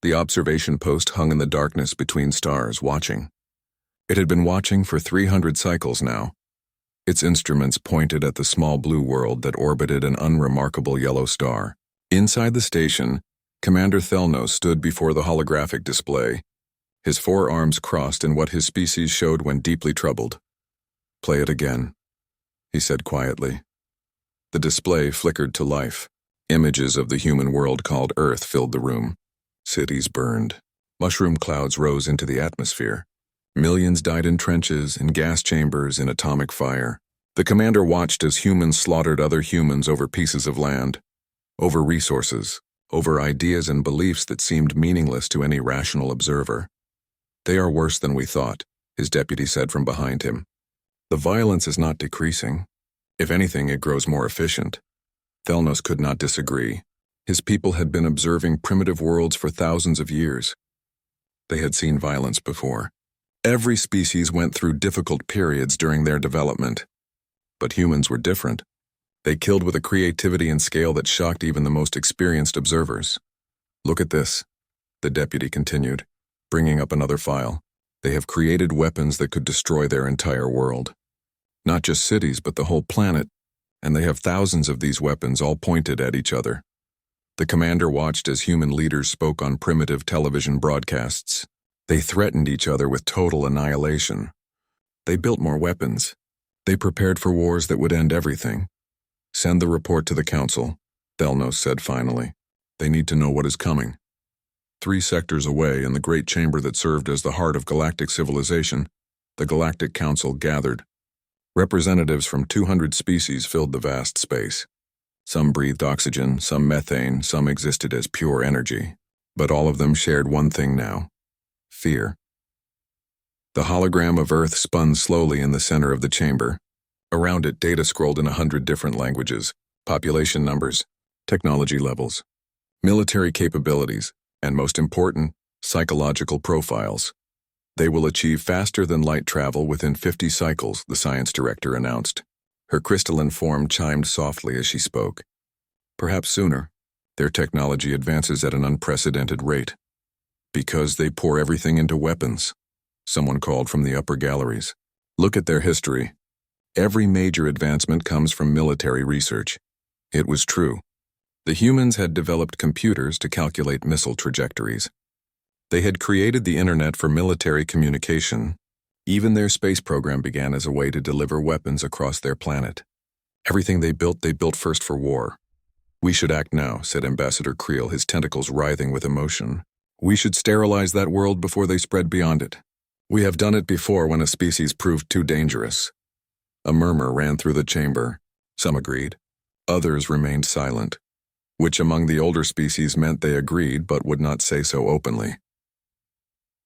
The observation post hung in the darkness between stars, watching. It had been watching for 300 cycles now. Its instruments pointed at the small blue world that orbited an unremarkable yellow star. Inside the station, Commander Thelnos stood before the holographic display, his forearms crossed in what his species showed when deeply troubled. "Play it again," he said quietly. The display flickered to life. Images of the human world called Earth filled the room. Cities burned. Mushroom clouds rose into the atmosphere. Millions died in trenches, in gas chambers, in atomic fire. The commander watched as humans slaughtered other humans over pieces of land, over resources, over ideas and beliefs that seemed meaningless to any rational observer. "They are worse than we thought," his deputy said from behind him. "The violence is not decreasing. If anything, it grows more efficient." Thelnos could not disagree. His people had been observing primitive worlds for thousands of years. They had seen violence before. Every species went through difficult periods during their development. But humans were different. They killed with a creativity and scale that shocked even the most experienced observers. "Look at this," the deputy continued, bringing up another file. "They have created weapons that could destroy their entire world. Not just cities, but the whole planet. And they have thousands of these weapons all pointed at each other." The commander watched as human leaders spoke on primitive television broadcasts. They threatened each other with total annihilation. They built more weapons. They prepared for wars that would end everything. "Send the report to the council," Thelnos said finally. "They need to know what is coming." 3 sectors away, in the great chamber that served as the heart of galactic civilization, the Galactic Council gathered. Representatives from 200 species filled the vast space. Some breathed oxygen, some methane, some existed as pure energy. But all of them shared one thing now: fear. The hologram of Earth spun slowly in the center of the chamber. Around it, data scrolled in 100 different languages, population numbers, technology levels, military capabilities, and most important, psychological profiles. "They will achieve faster-than-light travel within 50 cycles," the science director announced. Her crystalline form chimed softly as she spoke. "Perhaps sooner. Their technology advances at an unprecedented rate." "Because they pour everything into weapons," someone called from the upper galleries. "Look at their history. Every major advancement comes from military research." It was true. The humans had developed computers to calculate missile trajectories. They had created the internet for military communication. Even their space program began as a way to deliver weapons across their planet. Everything they built first for war. "We should act now," said Ambassador Creel, his tentacles writhing with emotion. "We should sterilize that world before they spread beyond it. We have done it before when a species proved too dangerous." A murmur ran through the chamber. Some agreed. Others remained silent, which among the older species meant they agreed but would not say so openly.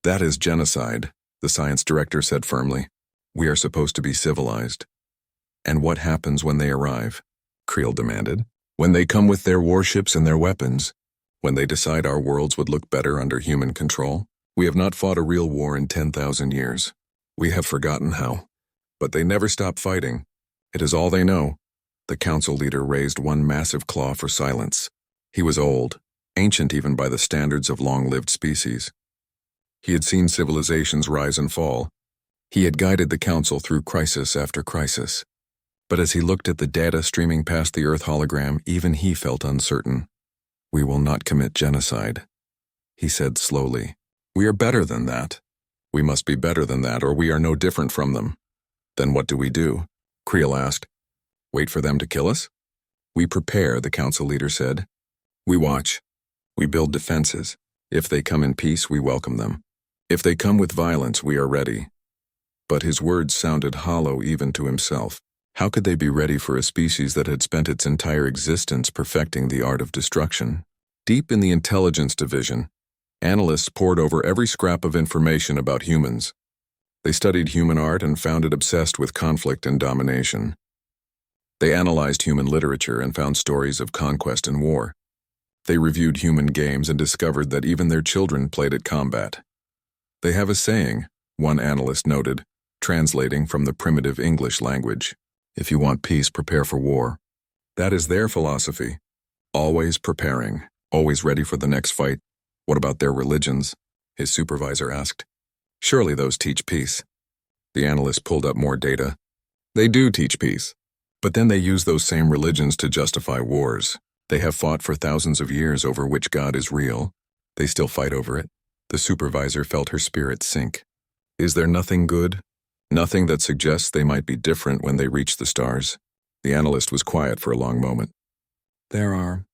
"That is genocide," the science director said firmly. "We are supposed to be civilized." "And what happens when they arrive?" Creel demanded. "When they come with their warships and their weapons? When they decide our worlds would look better under human control? We have not fought a real war in 10,000 years. We have forgotten how. But they never stop fighting. It is all they know." The council leader raised one massive claw for silence. He was old, ancient even by the standards of long-lived species. He had seen civilizations rise and fall. He had guided the council through crisis after crisis. But as he looked at the data streaming past the Earth hologram, even he felt uncertain. "We will not commit genocide," he said slowly. "We are better than that. We must be better than that, or we are no different from them." "Then what do we do?" Creel asked. "Wait for them to kill us?" "We prepare," the council leader said. "We watch. We build defenses. If they come in peace, we welcome them. If they come with violence, we are ready." But his words sounded hollow even to himself. How could they be ready for a species that had spent its entire existence perfecting the art of destruction? Deep in the intelligence division, analysts pored over every scrap of information about humans. They studied human art and found it obsessed with conflict and domination. They analyzed human literature and found stories of conquest and war. They reviewed human games and discovered that even their children played at combat. "They have a saying," one analyst noted, translating from the primitive English language. "If you want peace, prepare for war." That is their philosophy. Always preparing, always ready for the next fight. What about their religions? His supervisor asked. Surely those teach peace. The analyst pulled up more data. They do teach peace. But then they use those same religions to justify wars. They have fought for thousands of years over which God is real. They still fight over it. The supervisor felt her spirit sink. Is there nothing good? Nothing that suggests they might be different when they reach the stars? The analyst was quiet for a long moment. There are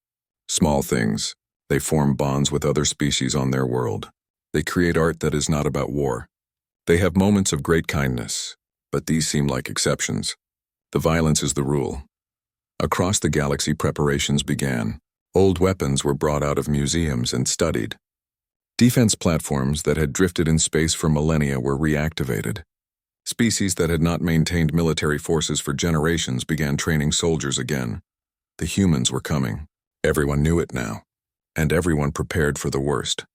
small things. They form bonds with other species on their world. They create art that is not about war. They have moments of great kindness, but these seem like exceptions. The violence is the rule. Across the galaxy, preparations began. Old weapons were brought out of museums and studied. Defense platforms that had drifted in space for millennia were reactivated. Species that had not maintained military forces for generations began training soldiers again. The humans were coming. Everyone knew it now, and everyone prepared for the worst.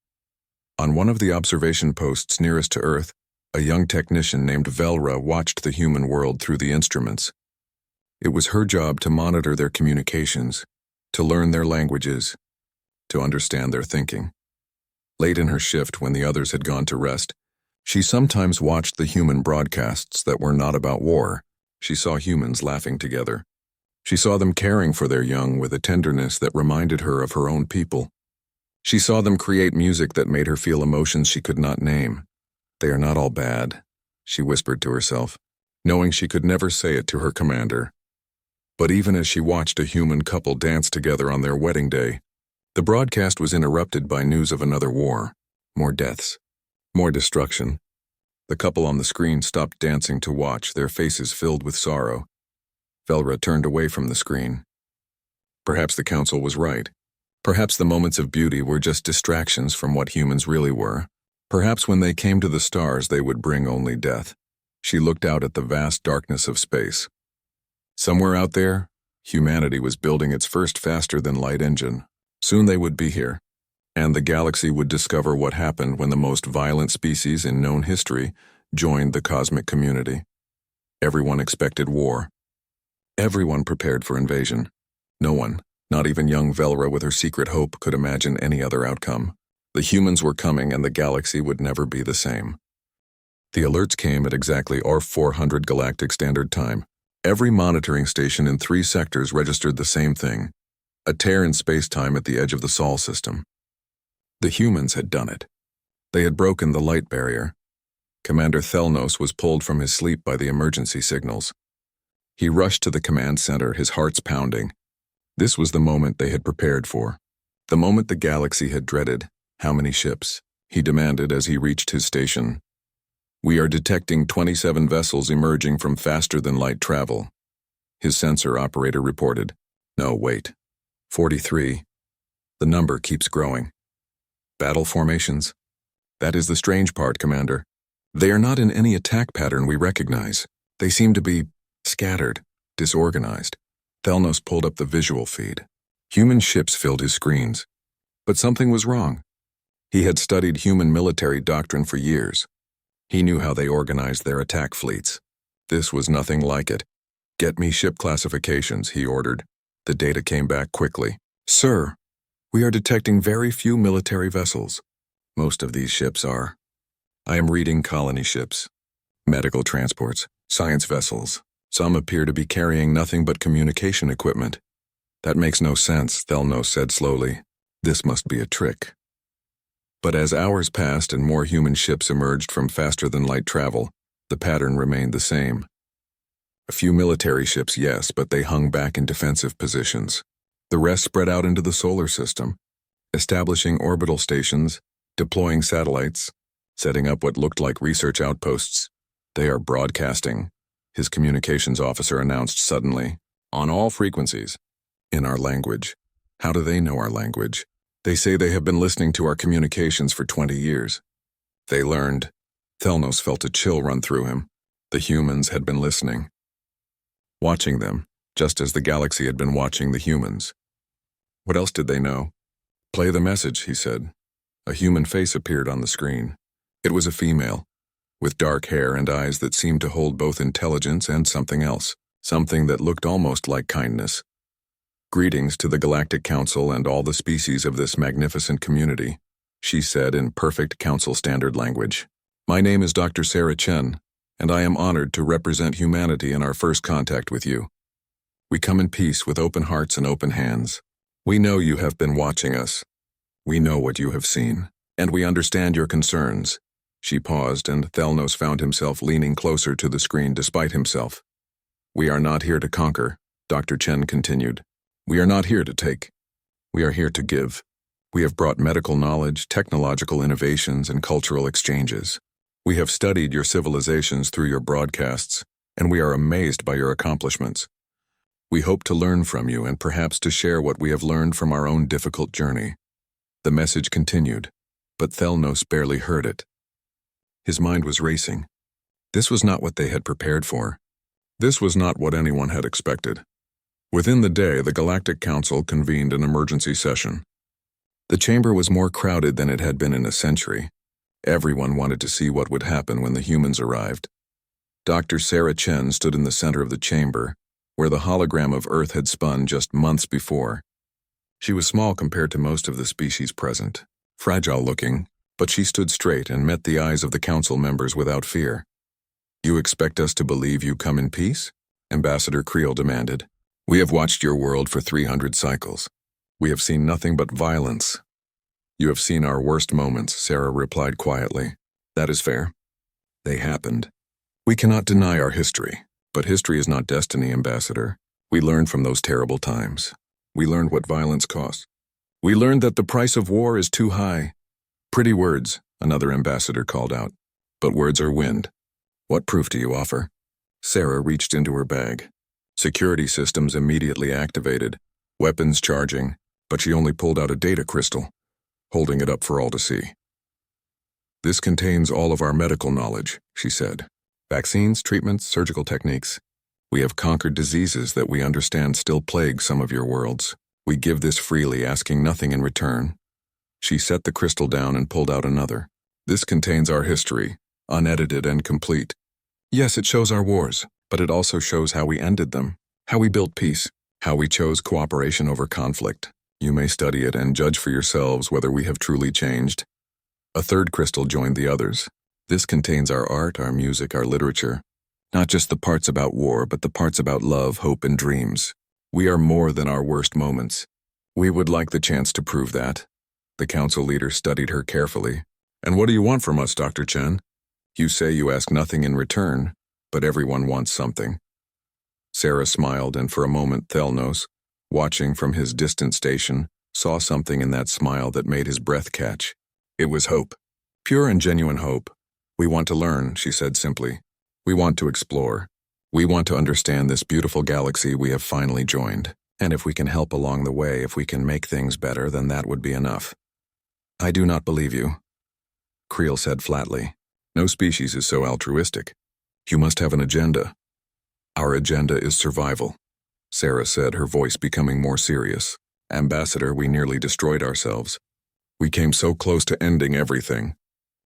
On one of the observation posts nearest to Earth, a young technician named Velra watched the human world through the instruments. It was her job to monitor their communications, to learn their languages, to understand their thinking. Late in her shift, when the others had gone to rest, she sometimes watched the human broadcasts that were not about war. She saw humans laughing together. She saw them caring for their young with a tenderness that reminded her of her own people. She saw them create music that made her feel emotions she could not name. They are not all bad, she whispered to herself, knowing she could never say it to her commander. But even as she watched a human couple dance together on their wedding day, the broadcast was interrupted by news of another war, more deaths, more destruction. The couple on the screen stopped dancing to watch, their faces filled with sorrow. Velra turned away from the screen. Perhaps the council was right. Perhaps the moments of beauty were just distractions from what humans really were. Perhaps when they came to the stars, they would bring only death. She looked out at the vast darkness of space. Somewhere out there, humanity was building its first faster-than-light engine. Soon they would be here, and the galaxy would discover what happened when the most violent species in known history joined the cosmic community. Everyone expected war. Everyone prepared for invasion. No one, not even young Velra with her secret hope, could imagine any other outcome. The humans were coming, and the galaxy would never be the same. The alerts came at exactly R400 Galactic Standard Time. Every monitoring station in 3 sectors registered the same thing: a tear in space-time at the edge of the Sol system. The humans had done it. They had broken the light barrier. Commander Thelnos was pulled from his sleep by the emergency signals. He rushed to the command center, his heart's pounding. This was the moment they had prepared for. The moment the galaxy had dreaded. How many ships? He demanded as he reached his station. We are detecting 27 vessels emerging from faster-than-light travel. His sensor operator reported. No, wait. 43. The number keeps growing. Battle formations? That is the strange part, Commander. They are not in any attack pattern we recognize. They seem to be scattered, disorganized. Thelnos pulled up the visual feed. Human ships filled his screens. But something was wrong. He had studied human military doctrine for years. He knew how they organized their attack fleets. This was nothing like it. Get me ship classifications, he ordered. The data came back quickly. Sir, we are detecting very few military vessels. Most of these ships are. I am reading colony ships, medical transports, science vessels. Some appear to be carrying nothing but communication equipment. That makes no sense, Thelnos said slowly. This must be a trick. But as hours passed and more human ships emerged from faster-than-light travel, the pattern remained the same. A few military ships, yes, but they hung back in defensive positions. The rest spread out into the solar system, establishing orbital stations, deploying satellites, setting up what looked like research outposts. They are broadcasting, his communications officer announced suddenly, on all frequencies. In our language. How do they know our language? They say they have been listening to our communications for 20 years. They learned. Thelnos felt a chill run through him. The humans had been listening. Watching them, just as the galaxy had been watching the humans. What else did they know? Play the message, he said. A human face appeared on the screen. It was a female, with dark hair and eyes that seemed to hold both intelligence and something else, something that looked almost like kindness. Greetings to the Galactic Council and all the species of this magnificent community, she said in perfect council standard language. My name is Dr. Sarah Chen, and I am honored to represent humanity in our first contact with you. We come in peace with open hearts and open hands. We know you have been watching us. We know what you have seen, and we understand your concerns. She paused, and Thelnos found himself leaning closer to the screen despite himself. We are not here to conquer, Dr. Chen continued. We are not here to take. We are here to give. We have brought medical knowledge, technological innovations, and cultural exchanges. We have studied your civilizations through your broadcasts, and we are amazed by your accomplishments. We hope to learn from you and perhaps to share what we have learned from our own difficult journey. The message continued, but Thelnos barely heard it. His mind was racing. This was not what they had prepared for. This was not what anyone had expected. Within the day, the Galactic Council convened an emergency session. The chamber was more crowded than it had been in a century. Everyone wanted to see what would happen when the humans arrived. Dr. Sarah Chen stood in the center of the chamber, where the hologram of Earth had spun just months before. She was small compared to most of the species present, fragile-looking, but she stood straight and met the eyes of the council members without fear. You expect us to believe you come in peace? Ambassador Creel demanded. We have watched your world for 300 cycles. We have seen nothing but violence. You have seen our worst moments, Sarah replied quietly. That is fair. They happened. We cannot deny our history, but history is not destiny, Ambassador. We learned from those terrible times. We learned what violence costs. We learned that the price of war is too high. Pretty words, another ambassador called out. But words are wind. What proof do you offer? Sarah reached into her bag. Security systems immediately activated, weapons charging, but she only pulled out a data crystal, holding it up for all to see. This contains all of our medical knowledge, she said. Vaccines, treatments, surgical techniques. We have conquered diseases that we understand still plague some of your worlds. We give this freely, asking nothing in return. She set the crystal down and pulled out another. This contains our history, unedited and complete. Yes, it shows our wars, but it also shows how we ended them, how we built peace, how we chose cooperation over conflict. You may study it and judge for yourselves whether we have truly changed. A third crystal joined the others. This contains our art, our music, our literature. Not just the parts about war, but the parts about love, hope, and dreams. We are more than our worst moments. We would like the chance to prove that. The council leader studied her carefully. And what do you want from us, Dr. Chen? You say you ask nothing in return, but everyone wants something. Sarah smiled, and for a moment Thelnos, watching from his distant station, saw something in that smile that made his breath catch. It was hope. Pure and genuine hope. We want to learn, she said simply. We want to explore. We want to understand this beautiful galaxy we have finally joined. And if we can help along the way, if we can make things better, then that would be enough. I do not believe you, Creel said flatly. No species is so altruistic. You must have an agenda. Our agenda is survival, Sarah said, her voice becoming more serious. Ambassador, we nearly destroyed ourselves. We came so close to ending everything.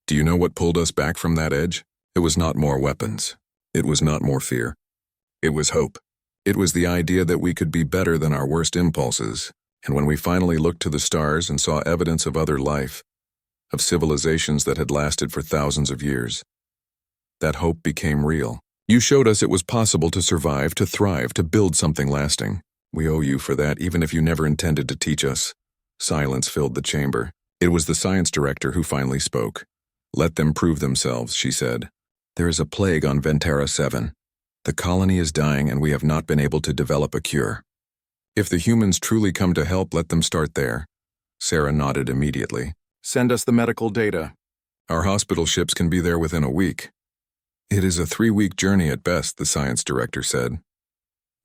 Do you know what pulled us back from that edge? It was not more weapons. It was not more fear. It was hope. It was the idea that we could be better than our worst impulses. And when we finally looked to the stars and saw evidence of other life, of civilizations that had lasted for thousands of years, that hope became real. You showed us it was possible to survive, to thrive, to build something lasting. We owe you for that, even if you never intended to teach us. Silence filled the chamber. It was the science director who finally spoke. Let them prove themselves, she said. There is a plague on Ventara 7. The colony is dying and we have not been able to develop a cure. If the humans truly come to help, let them start there. Sarah nodded immediately. Send us the medical data. Our hospital ships can be there within a week. It is a 3-week journey at best, the science director said.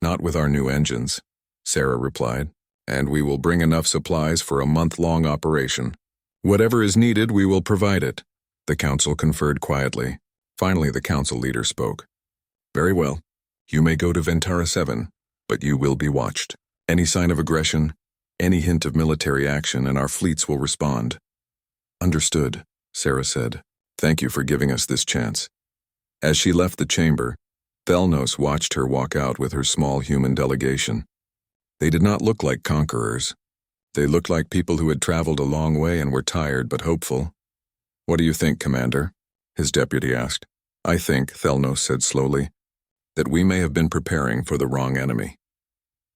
Not with our new engines, Sarah replied, and we will bring enough supplies for a month-long operation. Whatever is needed, we will provide it. The council conferred quietly. Finally, the council leader spoke. Very well. You may go to Ventara 7, but you will be watched. Any sign of aggression, any hint of military action, and our fleets will respond. Understood, Sarah said. Thank you for giving us this chance. As she left the chamber, Thelnos watched her walk out with her small human delegation. They did not look like conquerors. They looked like people who had traveled a long way and were tired but hopeful. "What do you think, Commander?" his deputy asked. "I think," Thelnos said slowly, "that we may have been preparing for the wrong enemy."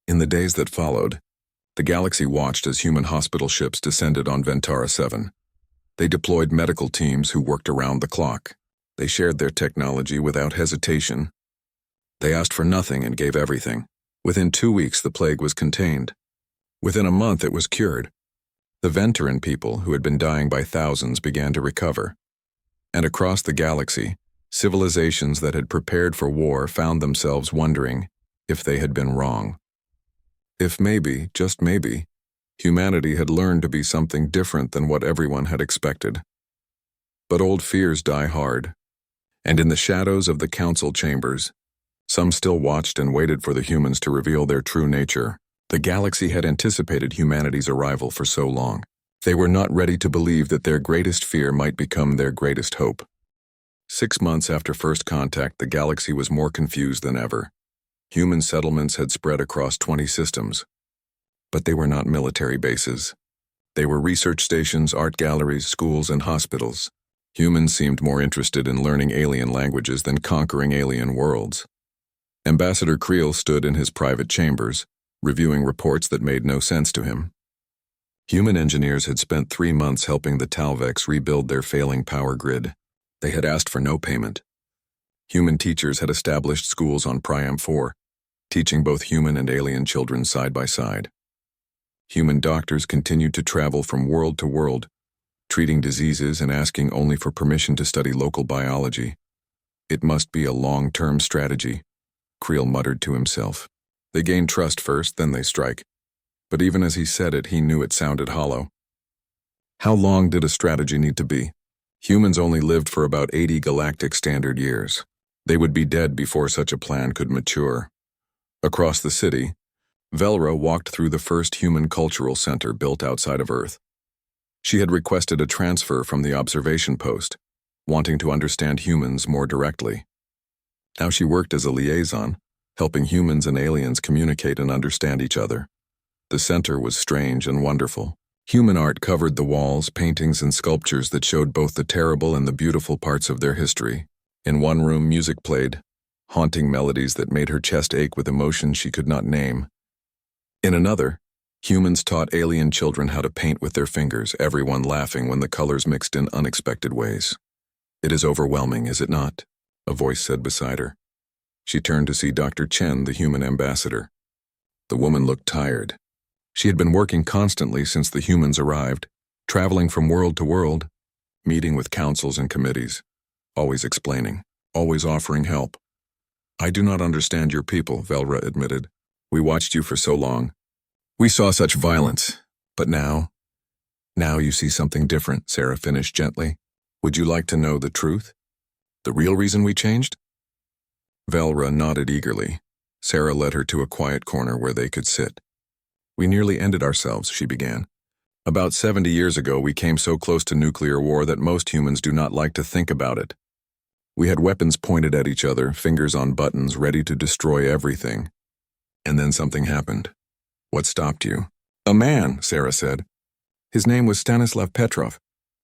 In the days that followed, the galaxy watched as human hospital ships descended on Ventara 7. They deployed medical teams who worked around the clock. They shared their technology without hesitation. They asked for nothing and gave everything. Within 2 weeks, the plague was contained. Within a month, it was cured. The Venturan people, who had been dying by thousands, began to recover. And across the galaxy, civilizations that had prepared for war found themselves wondering if they had been wrong. If maybe, just maybe, humanity had learned to be something different than what everyone had expected. But old fears die hard, and in the shadows of the council chambers, some still watched and waited for the humans to reveal their true nature. The galaxy had anticipated humanity's arrival for so long. They were not ready to believe that their greatest fear might become their greatest hope. 6 months after first contact, the galaxy was more confused than ever. Human settlements had spread across 20 systems. But they were not military bases. They were research stations, art galleries, schools, and hospitals. Humans seemed more interested in learning alien languages than conquering alien worlds. Ambassador Creel stood in his private chambers, reviewing reports that made no sense to him. Human engineers had spent 3 months helping the Talvex rebuild their failing power grid. They had asked for no payment. Human teachers had established schools on Priam 4, teaching both human and alien children side by side. Human doctors continued to travel from world to world, treating diseases and asking only for permission to study local biology. "It must be a long-term strategy," Creel muttered to himself. "They gain trust first, then they strike." But even as he said it, he knew it sounded hollow. How long did a strategy need to be? Humans only lived for about 80 galactic standard years. They would be dead before such a plan could mature. Across the city, Velra walked through the first human cultural center built outside of Earth. She had requested a transfer from the observation post, wanting to understand humans more directly. Now she worked as a liaison, helping humans and aliens communicate and understand each other. The center was strange and wonderful. Human art covered the walls, paintings and sculptures that showed both the terrible and the beautiful parts of their history. In one room, music played, haunting melodies that made her chest ache with emotions she could not name. In another, humans taught alien children how to paint with their fingers, everyone laughing when the colors mixed in unexpected ways. "It is overwhelming, is it not?" a voice said beside her. She turned to see Dr. Chen, the human ambassador. The woman looked tired. She had been working constantly since the humans arrived, traveling from world to world, meeting with councils and committees, always explaining, always offering help. "I do not understand your people," Velra admitted. "We watched you for so long. We saw such violence. But now you see something different," Sarah finished gently. "Would you like to know the truth? The real reason we changed?" Velra nodded eagerly. Sarah led her to a quiet corner where they could sit. "We nearly ended ourselves," she began. "About 70 years ago, we came so close to nuclear war that most humans do not like to think about it. We had weapons pointed at each other, fingers on buttons, ready to destroy everything. And then something happened." "What stopped you?" "A man," Sarah said. "His name was Stanislav Petrov.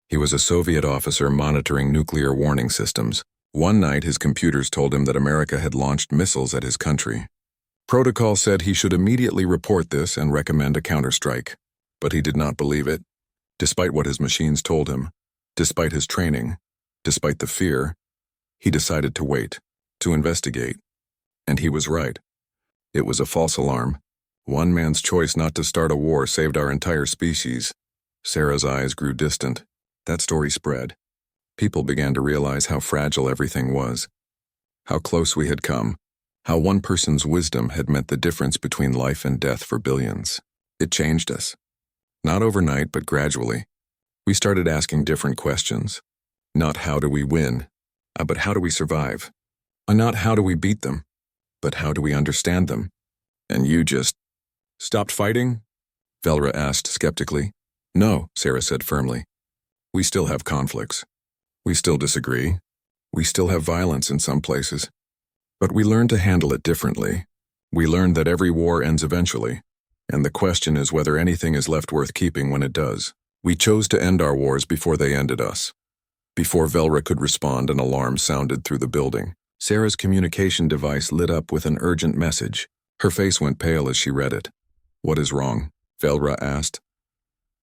He was a Soviet officer monitoring nuclear warning systems. One night, his computers told him that America had launched missiles at his country. Protocol said he should immediately report this and recommend a counterstrike. But he did not believe it. Despite what his machines told him, despite his training, despite the fear, he decided to wait, to investigate. And he was right. It was a false alarm. One man's choice not to start a war saved our entire species." Sarah's eyes grew distant. That story spread. People began to realize how fragile everything was, how close we had come, how one person's wisdom had meant the difference between life and death for billions. It changed us. Not overnight, but gradually. We started asking different questions. Not how do we win, but how do we survive? Not how do we beat them, but how do we understand them? And you just stopped fighting? Velra asked skeptically. "No," Sarah said firmly. "We still have conflicts. We still disagree. We still have violence in some places. But we learned to handle it differently. We learned that every war ends eventually. And the question is whether anything is left worth keeping when it does. We chose to end our wars before they ended us. Before Velra could respond, an alarm sounded through the building. Sarah's communication device lit up with an urgent message. Her face went pale as she read it. "What is wrong?" Velra asked.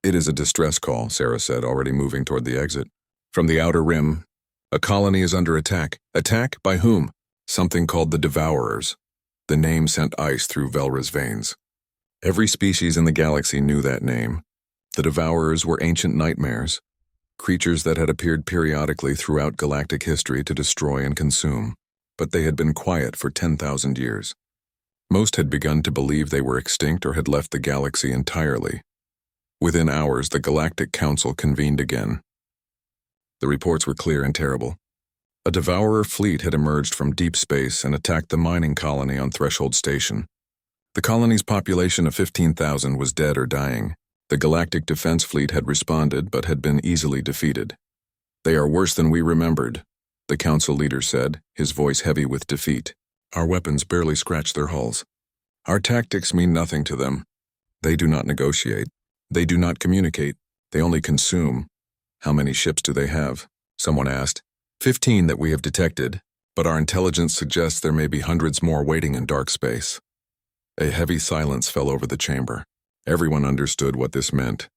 "It is a distress call," Sarah said, already moving toward the exit. "From the outer rim. A colony is under attack. Attack? By whom? Something called the Devourers." The name sent ice through Velra's veins. Every species in the galaxy knew that name. The Devourers were ancient nightmares, creatures that had appeared periodically throughout galactic history to destroy and consume, but they had been quiet for 10,000 years. Most had begun to believe they were extinct or had left the galaxy entirely. Within hours, the Galactic Council convened again. The reports were clear and terrible. A Devourer fleet had emerged from deep space and attacked the mining colony on Threshold Station. The colony's population of 15,000 was dead or dying. The Galactic Defense Fleet had responded but had been easily defeated. "They are worse than we remembered," the council leader said, his voice heavy with defeat. "Our weapons barely scratch their hulls. Our tactics mean nothing to them. They do not negotiate. They do not communicate. They only consume." "How many ships do they have?" someone asked. 15 that we have detected, but our intelligence suggests there may be hundreds more waiting in dark space." A heavy silence fell over the chamber. Everyone understood what this meant.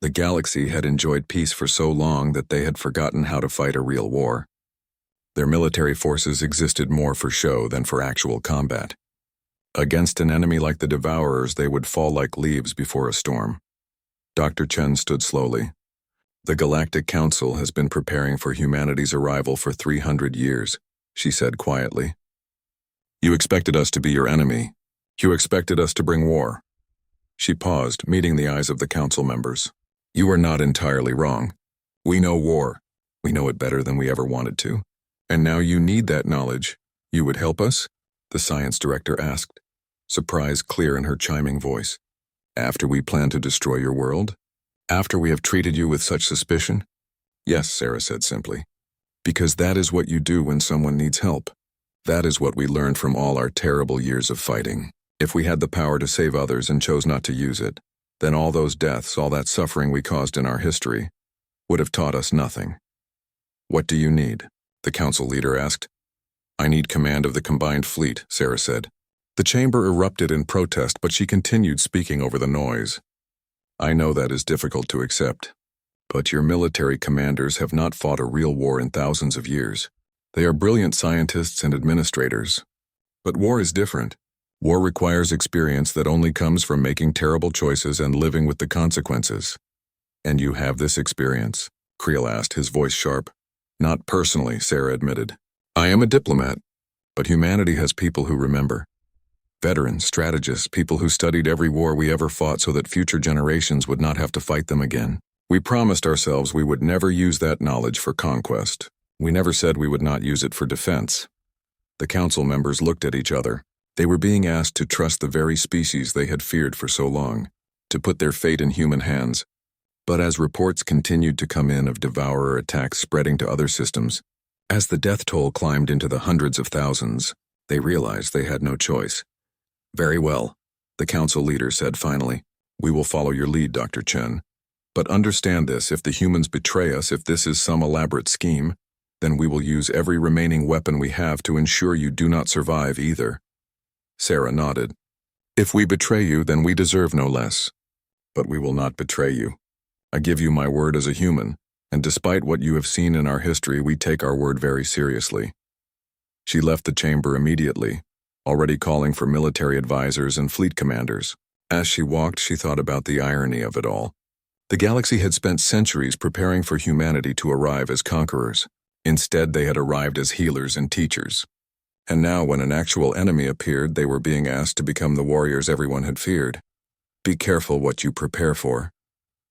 The galaxy had enjoyed peace for so long that they had forgotten how to fight a real war. Their military forces existed more for show than for actual combat. Against an enemy like the Devourers, they would fall like leaves before a storm. Dr. Chen stood slowly. "The Galactic Council has been preparing for humanity's arrival for 300 years, she said quietly. "You expected us to be your enemy. You expected us to bring war." She paused, meeting the eyes of the council members. "You are not entirely wrong. We know war. We know it better than we ever wanted to. And now you need that knowledge. You would help us?" the science director asked, surprise clear in her chiming voice. "After we plan to destroy your world? After we have treated you with such suspicion?" "Yes," Sarah said simply. "Because that is what you do when someone needs help. That is what we learned from all our terrible years of fighting. If we had the power to save others and chose not to use it, then all those deaths, all that suffering we caused in our history, would have taught us nothing." "What do you need?" the council leader asked. "I need command of the combined fleet," Sarah said. The chamber erupted in protest, but she continued speaking over the noise. "I know that is difficult to accept, but your military commanders have not fought a real war in thousands of years. They are brilliant scientists and administrators. But war is different. War requires experience that only comes from making terrible choices and living with the consequences." "And you have this experience?" Creel asked, his voice sharp. "Not personally," Sarah admitted. "I am a diplomat, but humanity has people who remember. Veterans, strategists, people who studied every war we ever fought so that future generations would not have to fight them again. We promised ourselves we would never use that knowledge for conquest. We never said we would not use it for defense." The council members looked at each other. They were being asked to trust the very species they had feared for so long, to put their fate in human hands. But as reports continued to come in of Devourer attacks spreading to other systems, as the death toll climbed into the hundreds of thousands, they realized they had no choice. "Very well," the council leader said finally. "We will follow your lead, Dr. Chen. But understand this, if the humans betray us, if this is some elaborate scheme, then we will use every remaining weapon we have to ensure you do not survive either." Sarah nodded. "If we betray you, then we deserve no less. But we will not betray you. I give you my word as a human, and despite what you have seen in our history, we take our word very seriously." She left the chamber immediately, already calling for military advisors and fleet commanders. As she walked, she thought about the irony of it all. The galaxy had spent centuries preparing for humanity to arrive as conquerors. Instead, they had arrived as healers and teachers. And now, when an actual enemy appeared, they were being asked to become the warriors everyone had feared. "Be careful what you prepare for,"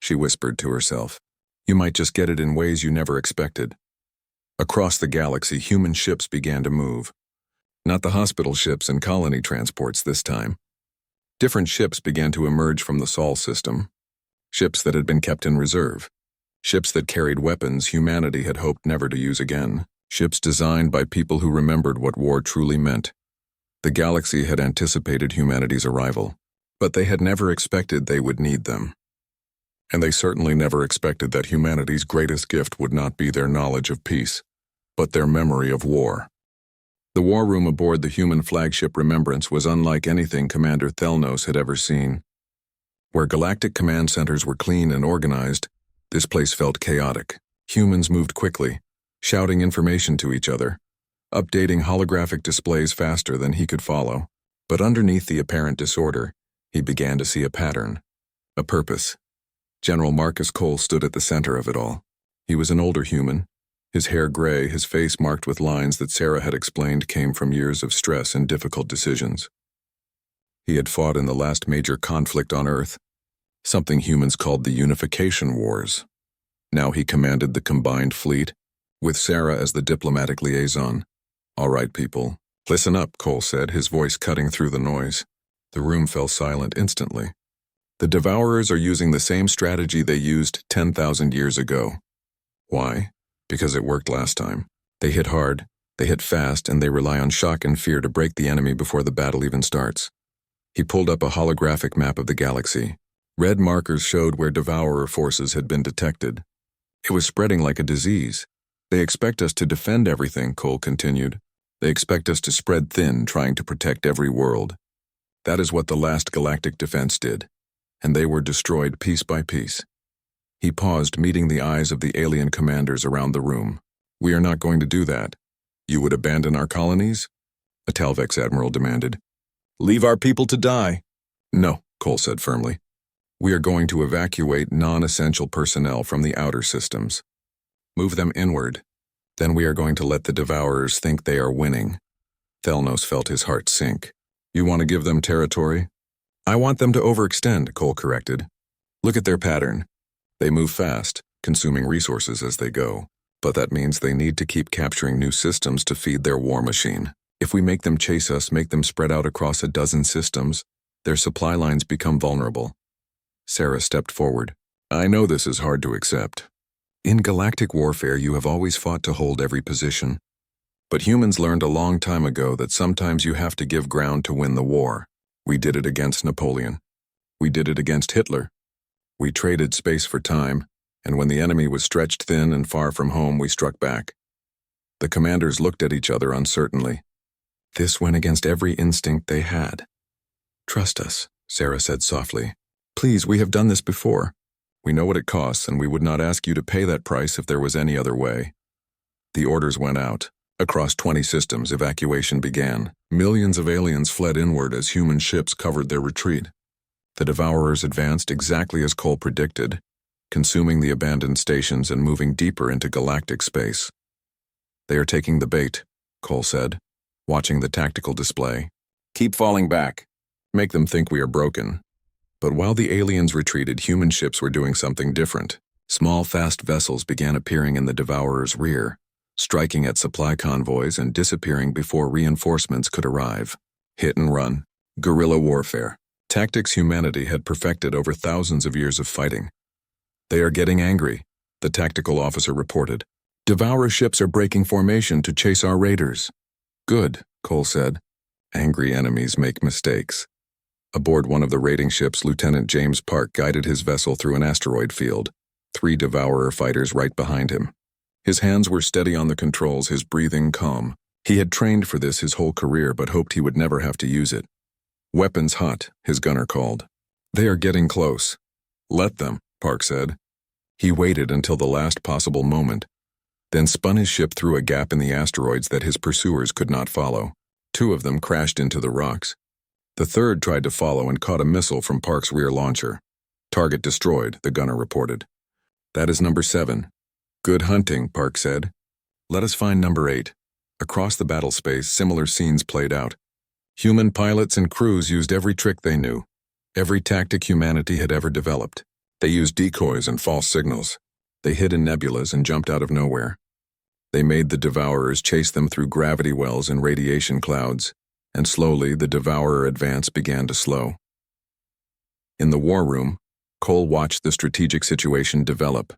she whispered to herself. "You might just get it in ways you never expected." Across the galaxy, human ships began to move. Not the hospital ships and colony transports this time. Different ships began to emerge from the Sol system. Ships that had been kept in reserve. Ships that carried weapons humanity had hoped never to use again. Ships designed by people who remembered what war truly meant. The galaxy had anticipated humanity's arrival. But they had never expected they would need them. And they certainly never expected that humanity's greatest gift would not be their knowledge of peace, but their memory of war. The war room aboard the human flagship Remembrance was unlike anything Commander Thelnos had ever seen. Where galactic command centers were clean and organized, this place felt chaotic. Humans moved quickly, shouting information to each other, updating holographic displays faster than he could follow. But underneath the apparent disorder, he began to see a pattern, a purpose. General Marcus Cole stood at the center of it all. He was an older human, his hair gray, his face marked with lines that Sarah had explained came from years of stress and difficult decisions. He had fought in the last major conflict on Earth, something humans called the Unification Wars. Now he commanded the combined fleet, with Sarah as the diplomatic liaison. "All right, people, listen up," Cole said, his voice cutting through the noise. The room fell silent instantly. "The Devourers are using the same strategy they used 10,000 years ago. Why? Because it worked last time. They hit hard, they hit fast, and they rely on shock and fear to break the enemy before the battle even starts." He pulled up a holographic map of the galaxy. Red markers showed where Devourer forces had been detected. It was spreading like a disease. "They expect us to defend everything," Cole continued. "They expect us to spread thin, trying to protect every world. That is what the last galactic defense did, and they were destroyed piece by piece." He paused, meeting the eyes of the alien commanders around the room. "We are not going to do that. You would abandon our colonies?" a Talvex admiral demanded. "Leave our people to die?" "No," Cole said firmly. "We are going to evacuate non-essential personnel from the outer systems. Move them inward. Then we are going to let the Devourers think they are winning." Thelnos felt his heart sink. "You want to give them territory?" "I want them to overextend," Cole corrected. "Look at their pattern. They move fast, consuming resources as they go, but that means they need to keep capturing new systems to feed their war machine. If we make them chase us, make them spread out across a dozen systems, their supply lines become vulnerable." Sarah stepped forward. "I know this is hard to accept. In galactic warfare, you have always fought to hold every position. But humans learned a long time ago that sometimes you have to give ground to win the war. We did it against Napoleon. We did it against Hitler. We traded space for time, and when the enemy was stretched thin and far from home, we struck back." The commanders looked at each other uncertainly. This went against every instinct they had. "Trust us," Sarah said softly. "Please, we have done this before. We know what it costs, and we would not ask you to pay that price if there was any other way." The orders went out. Across 20 systems, evacuation began. Millions of aliens fled inward as human ships covered their retreat. The Devourers advanced exactly as Cole predicted, consuming the abandoned stations and moving deeper into galactic space. "They are taking the bait," Cole said, watching the tactical display. "Keep falling back. Make them think we are broken." But while the aliens retreated, human ships were doing something different. Small, fast vessels began appearing in the Devourers' rear, striking at supply convoys and disappearing before reinforcements could arrive. Hit and run. Guerrilla warfare. Tactics humanity had perfected over thousands of years of fighting. "They are getting angry," the tactical officer reported. "Devourer ships are breaking formation to chase our raiders." "Good," Cole said. "Angry enemies make mistakes." Aboard one of the raiding ships, Lieutenant James Park guided his vessel through an asteroid field, 3 Devourer fighters right behind him. His hands were steady on the controls, his breathing calm. He had trained for this his whole career, but hoped he would never have to use it. "Weapons hot," his gunner called. "They are getting close." "Let them," Park said. He waited until the last possible moment, then spun his ship through a gap in the asteroids that his pursuers could not follow. 2 of them crashed into the rocks. The third tried to follow and caught a missile from Park's rear launcher. "Target destroyed," the gunner reported. "That is number 7. "Good hunting," Park said. "Let us find number 8. Across the battle space, similar scenes played out. Human pilots and crews used every trick they knew, every tactic humanity had ever developed. They used decoys and false signals. They hid in nebulas and jumped out of nowhere. They made the Devourers chase them through gravity wells and radiation clouds, and slowly the Devourer advance began to slow. In the war room, Cole watched the strategic situation develop.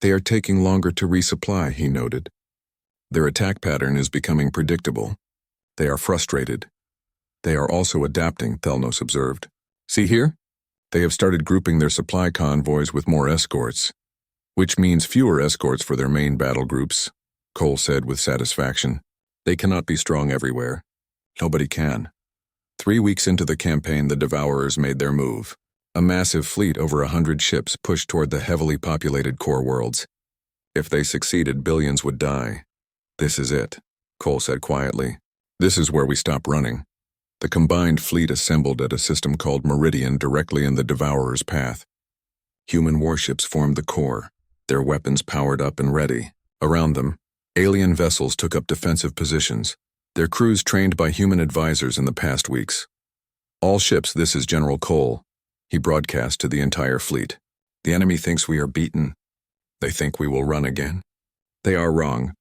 "They are taking longer to resupply," he noted. "Their attack pattern is becoming predictable. They are frustrated. They are also adapting," Thelnos observed. See here? They have started grouping their supply convoys with more escorts, which means fewer escorts for their main battle groups, Cole said with satisfaction. They cannot be strong everywhere. Nobody can. 3 weeks into the campaign, the Devourers made their move. A massive fleet over 100 ships pushed toward the heavily populated core worlds. If they succeeded, billions would die. This is it, Cole said quietly. This is where we stop running. The combined fleet assembled at a system called Meridian directly in the Devourer's path. Human warships formed the core, their weapons powered up and ready. Around them, alien vessels took up defensive positions, their crews trained by human advisors in the past weeks. All ships, this is General Cole. He broadcast to the entire fleet. The enemy thinks we are beaten. They think we will run again. They are wrong.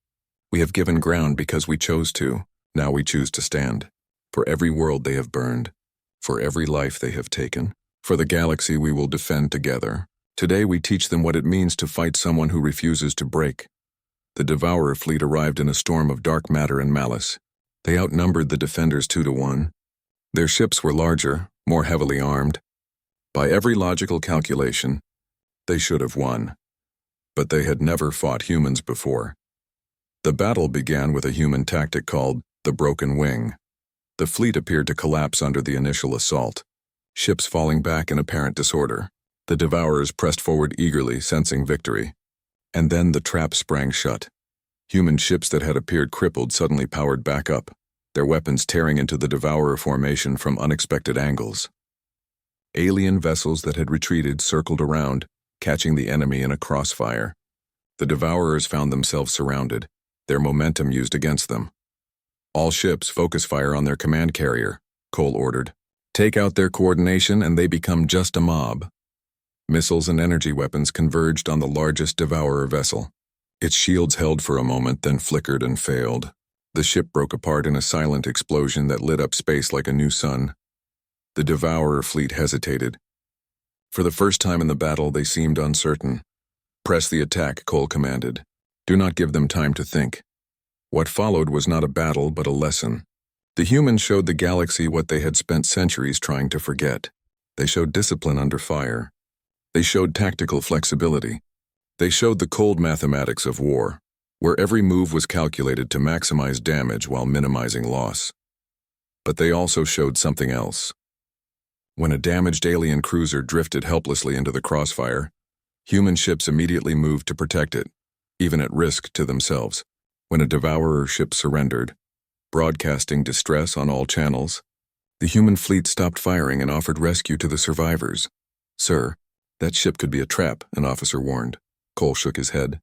We have given ground because we chose to. Now we choose to stand. For every world they have burned, for every life they have taken, for the galaxy we will defend together. Today we teach them what it means to fight someone who refuses to break. The Devourer fleet arrived in a storm of dark matter and malice. They outnumbered the defenders 2-1. Their ships were larger, more heavily armed. By every logical calculation, they should have won. But they had never fought humans before. The battle began with a human tactic called the Broken Wing. The fleet appeared to collapse under the initial assault, ships falling back in apparent disorder. The Devourers pressed forward eagerly, sensing victory. And then the trap sprang shut. Human ships that had appeared crippled suddenly powered back up, their weapons tearing into the Devourer formation from unexpected angles. Alien vessels that had retreated circled around, catching the enemy in a crossfire. The Devourers found themselves surrounded, their momentum used against them. All ships focus fire on their command carrier, Cole ordered. Take out their coordination and they become just a mob. Missiles and energy weapons converged on the largest Devourer vessel. Its shields held for a moment, then flickered and failed. The ship broke apart in a silent explosion that lit up space like a new sun. The Devourer fleet hesitated. For the first time in the battle, they seemed uncertain. Press the attack, Cole commanded. Do not give them time to think. What followed was not a battle, but a lesson. The humans showed the galaxy what they had spent centuries trying to forget. They showed discipline under fire. They showed tactical flexibility. They showed the cold mathematics of war, where every move was calculated to maximize damage while minimizing loss. But they also showed something else. When a damaged alien cruiser drifted helplessly into the crossfire, human ships immediately moved to protect it, even at risk to themselves. When a Devourer ship surrendered, broadcasting distress on all channels, the human fleet stopped firing and offered rescue to the survivors. Sir, that ship could be a trap, an officer warned. Cole shook his head.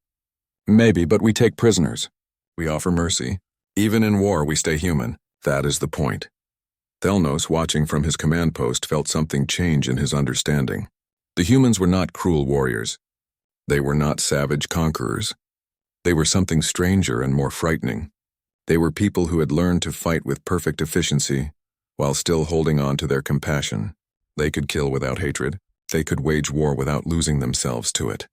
Maybe, but we take prisoners. We offer mercy. Even in war, we stay human. That is the point. Thelnos, watching from his command post, felt something change in his understanding. The humans were not cruel warriors. They were not savage conquerors. They were something stranger and more frightening. They were people who had learned to fight with perfect efficiency, while still holding on to their compassion. They could kill without hatred. They could wage war without losing themselves to it.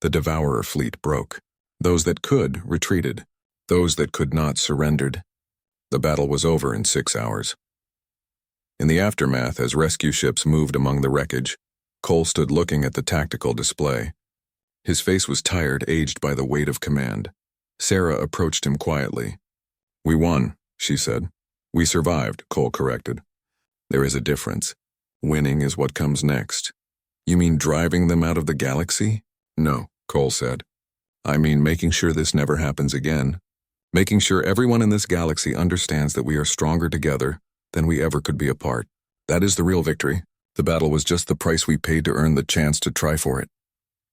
The Devourer fleet broke. Those that could retreated. Those that could not surrendered. The battle was over in 6 hours. In the aftermath, as rescue ships moved among the wreckage, Cole stood looking at the tactical display. His face was tired, aged by the weight of command. Sarah approached him quietly. We won, she said. We survived, Cole corrected. There is a difference. Winning is what comes next. You mean driving them out of the galaxy? No, Cole said. I mean making sure this never happens again. Making sure everyone in this galaxy understands that we are stronger together than we ever could be apart. That is the real victory. The battle was just the price we paid to earn the chance to try for it.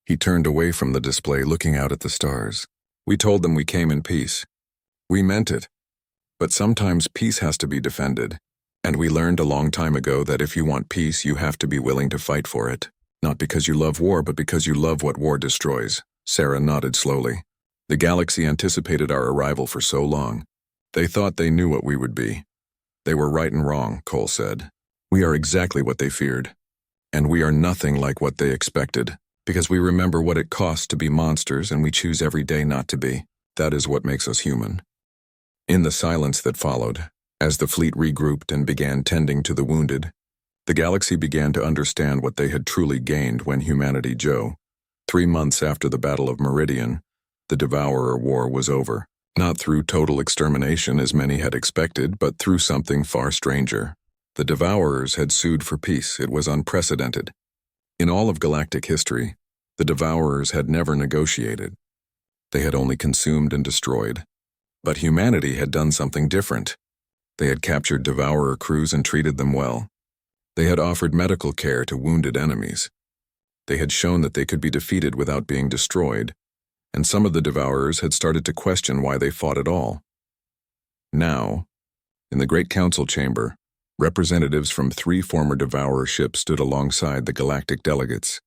He turned away from the display, looking out at the stars. We told them we came in peace. We meant it. But sometimes peace has to be defended. And we learned a long time ago that if you want peace, you have to be willing to fight for it. Not because you love war, but because you love what war destroys. Sarah nodded slowly. The galaxy anticipated our arrival for so long. They thought they knew what we would be. They were right and wrong, Cole said. We are exactly what they feared. And we are nothing like what they expected, because we remember what it costs to be monsters and we choose every day not to be. That is what makes us human. In the silence that followed, as the fleet regrouped and began tending to the wounded, The galaxy began to understand what they had truly gained when humanity Joe. 3 months after the Battle of Meridian, the Devourer War was over. Not through total extermination as many had expected, but through something far stranger. The Devourers had sued for peace. It was unprecedented. In all of galactic history, the Devourers had never negotiated. They had only consumed and destroyed. But humanity had done something different. They had captured Devourer crews and treated them well. They had offered medical care to wounded enemies. They had shown that they could be defeated without being destroyed, and some of the Devourers had started to question why they fought at all. Now, in the Great Council Chamber, representatives from 3 former Devourer ships stood alongside the galactic delegates.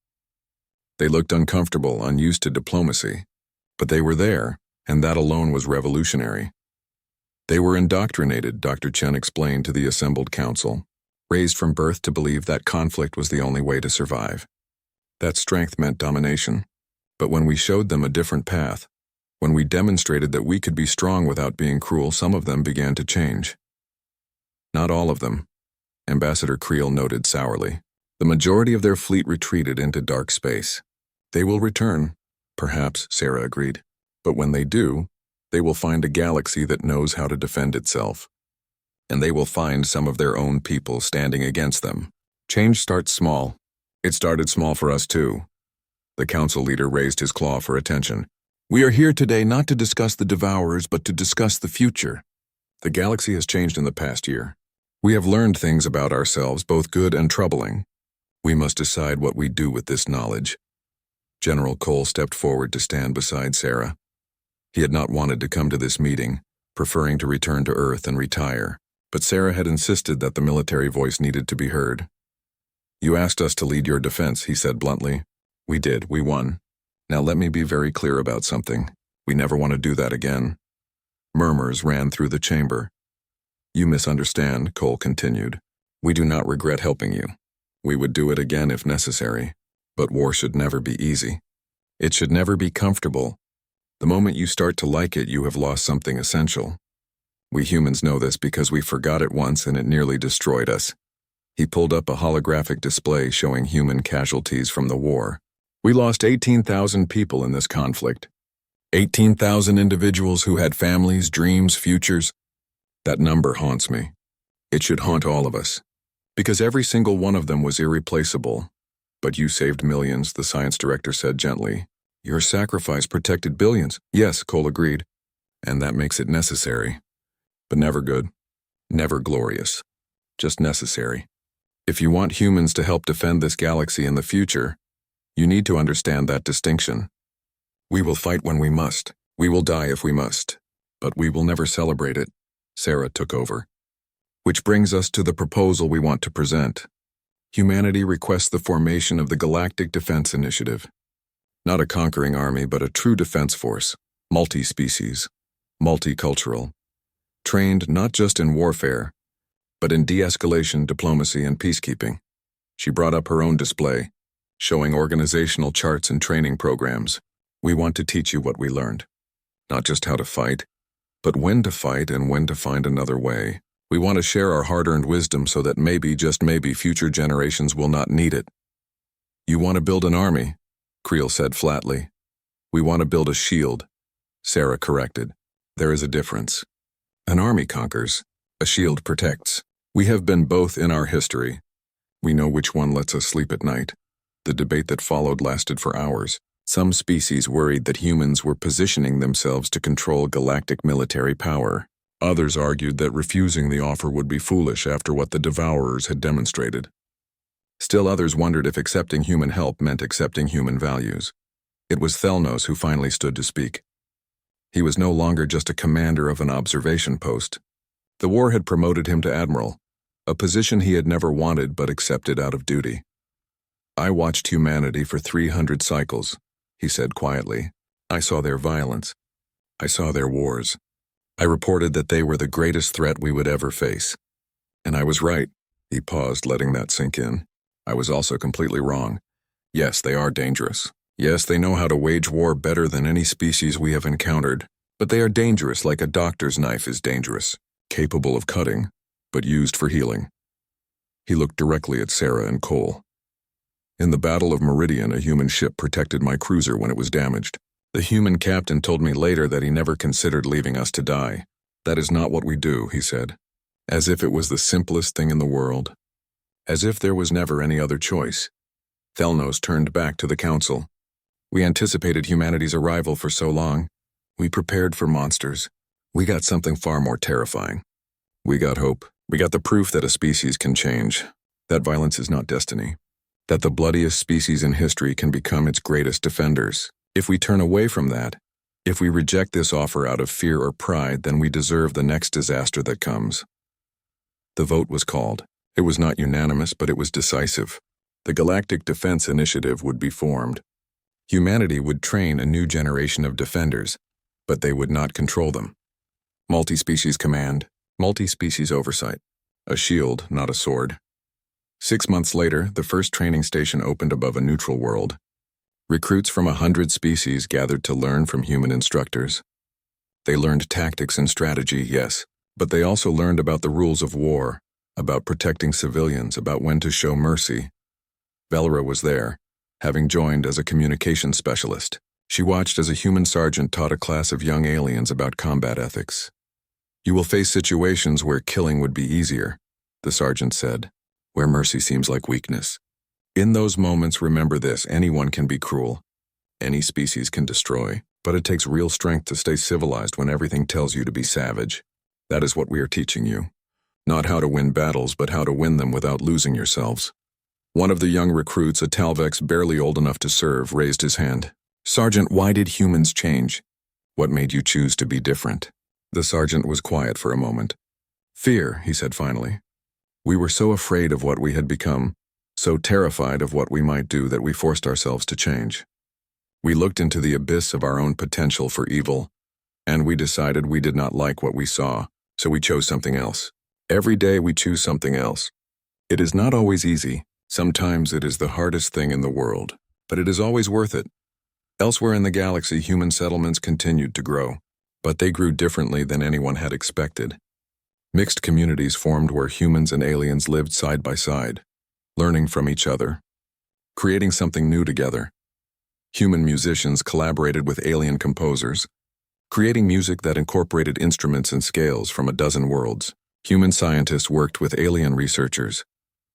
They looked uncomfortable, unused to diplomacy, but they were there, and that alone was revolutionary. They were indoctrinated, Dr. Chen explained to the assembled council, raised from birth to believe that conflict was the only way to survive. That strength meant domination. But when we showed them a different path, when we demonstrated that we could be strong without being cruel, some of them began to change. Not all of them, Ambassador Creel noted sourly. The majority of their fleet retreated into dark space. They will return, perhaps, Sarah agreed. But when they do, they will find a galaxy that knows how to defend itself. And they will find some of their own people standing against them. Change starts small. It started small for us too. The council leader raised his claw for attention. We are here today not to discuss the Devourers, but to discuss the future. The galaxy has changed in the past year. We have learned things about ourselves, both good and troubling. We must decide what we do with this knowledge. General Cole stepped forward to stand beside Sarah. He had not wanted to come to this meeting, preferring to return to Earth and retire, but Sarah had insisted that the military voice needed to be heard. You asked us to lead your defense, he said bluntly. We did. We won. Now let me be very clear about something. We never want to do that again. Murmurs ran through the chamber. You misunderstand, Cole continued. We do not regret helping you. We would do it again if necessary. But war should never be easy. It should never be comfortable. The moment you start to like it, you have lost something essential. We humans know this because we forgot it once and it nearly destroyed us. He pulled up a holographic display showing human casualties from the war. We lost 18,000 people in this conflict. 18,000 individuals who had families, dreams, futures. That number haunts me. It should haunt all of us. Because every single one of them was irreplaceable. But you saved millions, the science director said gently. Your sacrifice protected billions. Yes, Cole agreed. And that makes it necessary. But never good. Never glorious. Just necessary. If you want humans to help defend this galaxy in the future, you need to understand that distinction. We will fight when we must. We will die if we must. But we will never celebrate it. Sarah took over. Which brings us to the proposal we want to present. Humanity requests the formation of the Galactic Defense Initiative. Not a conquering army, but a true defense force. Multi-species. Multicultural. Trained not just in warfare, but in de-escalation, diplomacy, and peacekeeping. She brought up her own display, showing organizational charts and training programs. We want to teach you what we learned. Not just how to fight, but when to fight and when to find another way. We want to share our hard-earned wisdom so that maybe, just maybe, future generations will not need it. You want to build an army, Creel said flatly. We want to build a shield, Sarah corrected. There is a difference. An army conquers, a shield protects. We have been both in our history. We know which one lets us sleep at night. The debate that followed lasted for hours. Some species worried that humans were positioning themselves to control galactic military power. Others argued that refusing the offer would be foolish after what the Devourers had demonstrated. Still others wondered if accepting human help meant accepting human values. It was Thelnos who finally stood to speak. He was no longer just a commander of an observation post. The war had promoted him to admiral, a position he had never wanted but accepted out of duty. I watched humanity for 300 cycles, he said quietly. I saw their violence. I saw their wars. I reported that they were the greatest threat we would ever face. And I was right. He paused, letting that sink in. I was also completely wrong. Yes, they are dangerous. Yes, they know how to wage war better than any species we have encountered. But they are dangerous like a doctor's knife is dangerous, capable of cutting, but used for healing. He looked directly at Sarah and Cole. "In the Battle of Meridian, a human ship protected my cruiser when it was damaged. The human captain told me later that he never considered leaving us to die. That is not what we do," he said, as if it was the simplest thing in the world. As if there was never any other choice. Thelnos turned back to the council. "We anticipated humanity's arrival for so long. We prepared for monsters. We got something far more terrifying. We got hope. We got the proof that a species can change, that violence is not destiny, that the bloodiest species in history can become its greatest defenders. If we turn away from that, if we reject this offer out of fear or pride, then we deserve the next disaster that comes." The vote was called. It was not unanimous, but it was decisive. The Galactic Defense Initiative would be formed. Humanity would train a new generation of defenders, but they would not control them. Multi-species command, multi-species oversight. A shield, not a sword. 6 months later, the first training station opened above a neutral world. Recruits from 100 species gathered to learn from human instructors. They learned tactics and strategy, yes, but they also learned about the rules of war, about protecting civilians, about when to show mercy. Velra was there, having joined as a communications specialist. She watched as a human sergeant taught a class of young aliens about combat ethics. "You will face situations where killing would be easier," the sergeant said, "where mercy seems like weakness. In those moments, remember this: anyone can be cruel. Any species can destroy, but it takes real strength to stay civilized when everything tells you to be savage. That is what we are teaching you. Not how to win battles, but how to win them without losing yourselves." One of the young recruits, a Talvex barely old enough to serve, raised his hand. "Sergeant, why did humans change? What made you choose to be different?" The sergeant was quiet for a moment. "Fear," he said finally. "We were so afraid of what we had become, so terrified of what we might do that we forced ourselves to change. We looked into the abyss of our own potential for evil, and we decided we did not like what we saw, so we chose something else. Every day we choose something else. It is not always easy. Sometimes it is the hardest thing in the world, but it is always worth it." Elsewhere in the galaxy, human settlements continued to grow, but they grew differently than anyone had expected. Mixed communities formed where humans and aliens lived side by side, learning from each other, creating something new together. Human musicians collaborated with alien composers, creating music that incorporated instruments and scales from a dozen worlds. Human scientists worked with alien researchers,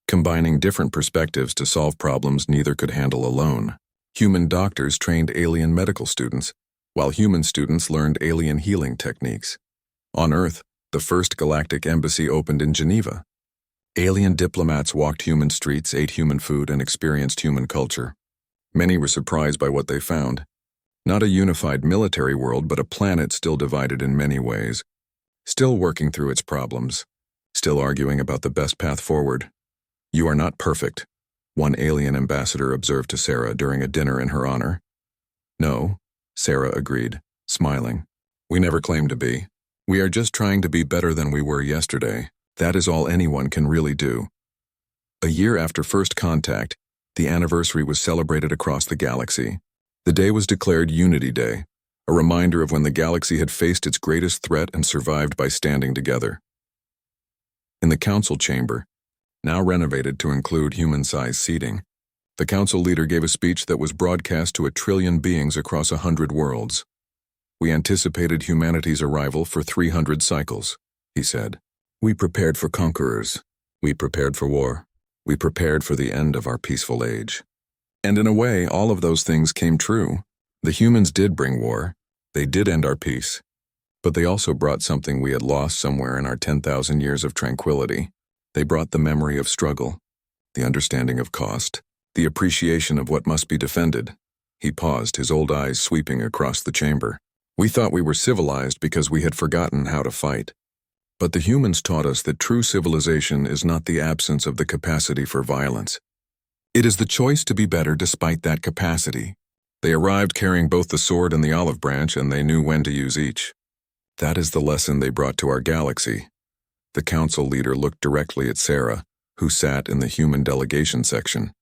combining different perspectives to solve problems neither could handle alone. Human doctors trained alien medical students, while human students learned alien healing techniques. On Earth, the first galactic embassy opened in Geneva. Alien diplomats walked human streets, ate human food, and experienced human culture. Many were surprised by what they found. Not a unified military world, but a planet still divided in many ways, still working through its problems, still arguing about the best path forward. "You are not perfect," one alien ambassador observed to Sarah during a dinner in her honor. "No," Sarah agreed, smiling. "We never claimed to be. We are just trying to be better than we were yesterday. That is all anyone can really do." A year after first contact, the anniversary was celebrated across the galaxy. The day was declared Unity Day, a reminder of when the galaxy had faced its greatest threat and survived by standing together. In the council chamber, now renovated to include human-sized seating, the council leader gave a speech that was broadcast to 1 trillion beings across 100 worlds. "We anticipated humanity's arrival for 300 cycles," he said. "We prepared for conquerors. We prepared for war. We prepared for the end of our peaceful age." And in a way, all of those things came true. The humans did bring war. They did end our peace. But they also brought something we had lost somewhere in our 10,000 years of tranquility. They brought the memory of struggle, the understanding of cost, the appreciation of what must be defended. He paused, his old eyes sweeping across the chamber. "We thought we were civilized because we had forgotten how to fight. But the humans taught us that true civilization is not the absence of the capacity for violence. It is the choice to be better despite that capacity." They arrived carrying both the sword and the olive branch, and they knew when to use each. That is the lesson they brought to our galaxy. The council leader looked directly at Sarah, who sat in the human delegation section.